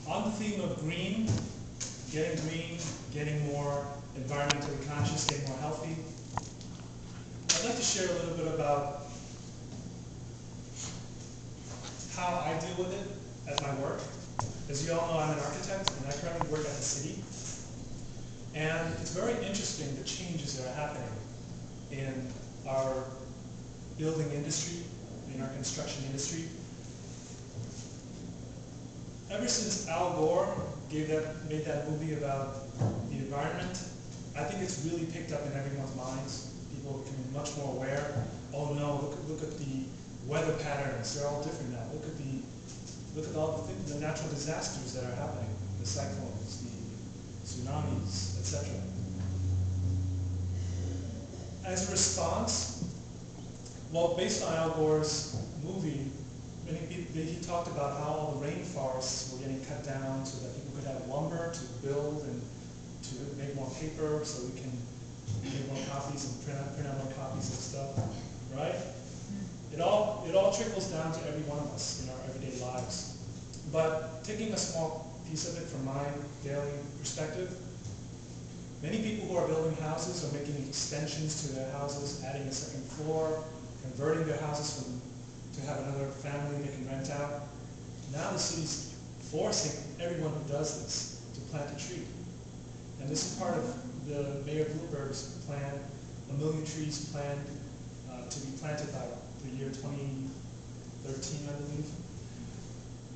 On the theme of green, getting more environmentally conscious, getting more healthy, I'd like to share a little bit about how I deal with it at my work. As you all know, I'm an architect, and I currently work at the city. And it's very interesting the changes that are happening in our building industry, in our construction industry. Ever since Al Gore made that movie about the environment, I think it's really picked up in everyone's minds. People are becoming much more aware. Oh no, look at the weather patterns. They're all different now. Look at all the natural disasters that are happening. The cyclones, the tsunamis, etc. As a response, well, based on Al Gore's movie, he talked about how all the rainforests were getting cut down so that people could have lumber to build and to make more paper so we can make more copies and print out more copies of stuff, right? It all trickles down to every one of us in our everyday lives. But taking a small piece of it from my daily perspective, many people who are building houses are making extensions to their houses, adding a second floor, converting their houses to have another family they can rent out. Now the city's forcing everyone who does this to plant a tree. And this is part of the Mayor Bloomberg's plan, 1 million trees planned to be planted by the year 2013, I believe.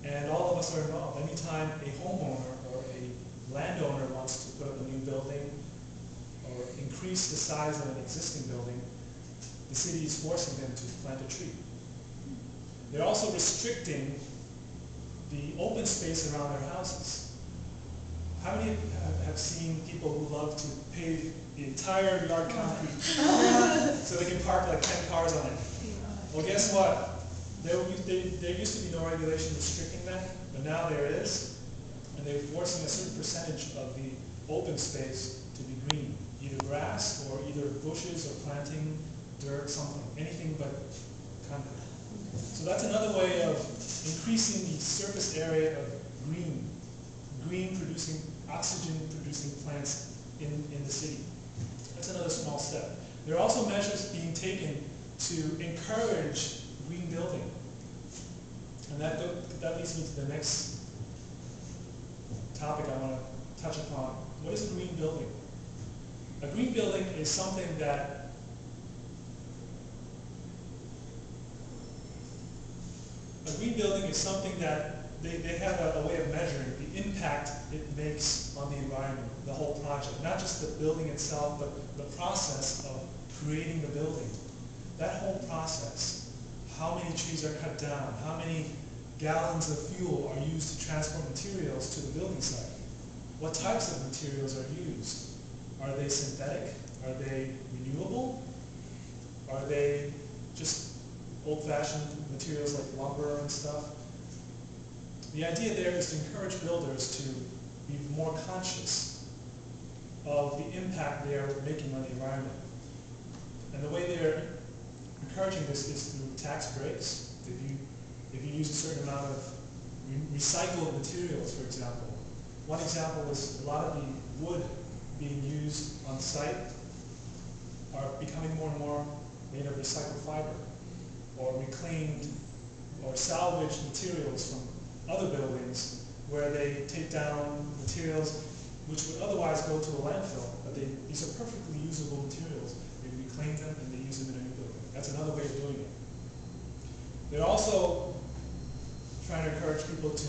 And all of us are involved. Anytime a homeowner or a landowner wants to put up a new building or increase the size of an existing building, the city is forcing them to plant a tree. They're also restricting the open space around their houses. How many have seen people who love to pave the entire yard concrete so they can park like 10 cars on it? Well, guess what? There used to be no regulation restricting that, but now there is, and they're forcing a certain percentage of the open space to be green, either grass or either bushes or planting dirt, something, anything but concrete. So that's another way of increasing the surface area of green producing, oxygen producing plants in the city. That's another small step. There are also measures being taken to encourage green building. And that leads me to the next topic I want to touch upon. What is a green building? A green building is something that they have a way of measuring the impact it makes on the environment, the whole project. Not just the building itself, but the process of creating the building. That whole process, how many trees are cut down, how many gallons of fuel are used to transport materials to the building site, what types of materials are used. Are they synthetic? Are they renewable? Are they just old-fashioned materials like lumber and stuff? The idea there is to encourage builders to be more conscious of the impact they are making on the environment. And the way they're encouraging this is through tax breaks. If you use a certain amount of recycled materials, for example. One example is a lot of the wood being used on site are becoming more and more made of recycled fiber, or reclaimed or salvaged materials from other buildings where they take down materials which would otherwise go to a landfill, but these are perfectly usable materials. They reclaim them and they use them in a new building. That's another way of doing it. They're also trying to encourage people to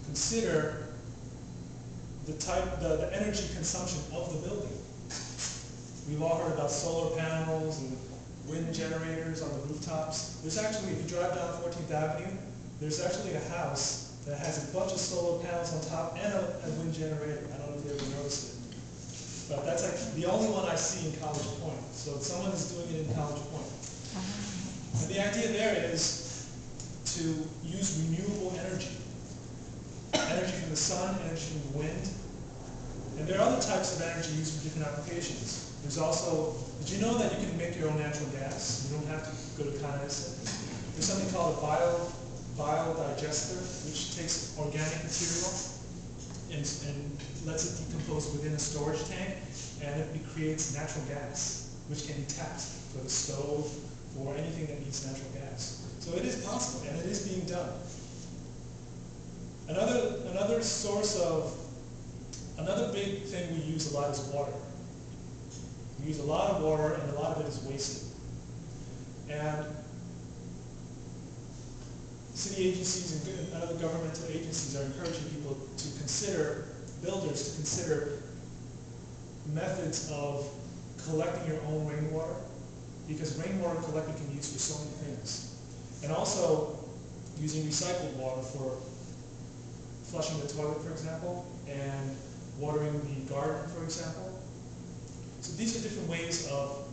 consider the energy consumption of the building. We've all heard about solar panels and wind generators on the rooftops. There's actually, if you drive down 14th Avenue, there's actually a house that has a bunch of solar panels on top and a wind generator. I don't know if you ever noticed it. But that's like the only one I see in College Point. So someone is doing it in College Point. And the idea there is to use renewable energy. Energy from the sun, energy from the wind. And there are other types of energy used for different applications. There's also, did you know that you can make your own natural gas? You don't have to go to Con Edison. There's something called a biodigester, which takes organic material and lets it decompose within a storage tank, and it creates natural gas, which can be tapped for the stove, for anything that needs natural gas. So it is possible, and it is being done. Another big thing we use a lot is water. We use a lot of water, and a lot of it is wasted. And city agencies and other governmental agencies are encouraging people to consider, builders to consider methods of collecting your own rainwater, because rainwater collected can be used for so many things. And also using recycled water for flushing the toilet, for example, and watering the garden, for example. So these are different ways of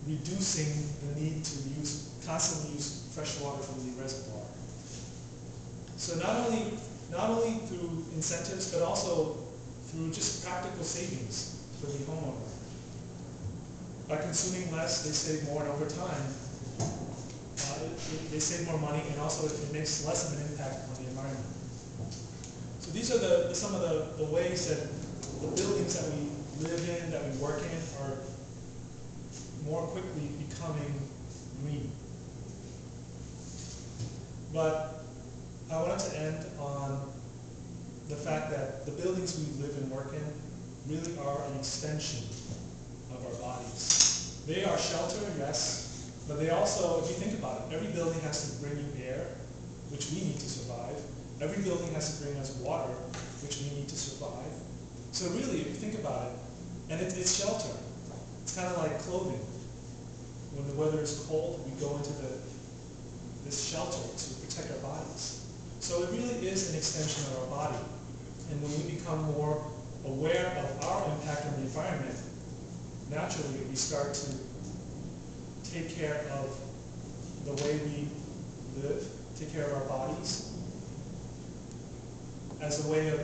reducing the need to constantly use fresh water from the reservoir. So not only through incentives, but also through just practical savings for the homeowner. By consuming less, they save more, and over time, they save more money, and also it makes less of an impact on the environment. So these are some of the ways that the buildings that we live in, that we work in, are more quickly becoming green. But I wanted to end on the fact that the buildings we live and work in really are an extension of our bodies. They are shelter, yes, but they also, if you think about it, every building has to bring you air, which we need to survive. Every building has to bring us water, which we need to survive. So really, if you think about it, and it's shelter. It's kind of like clothing. When the weather is cold, we go into this shelter to protect our bodies. So it really is an extension of our body. And when we become more aware of our impact on the environment, naturally we start to take care of the way we live, take care of our bodies as a way of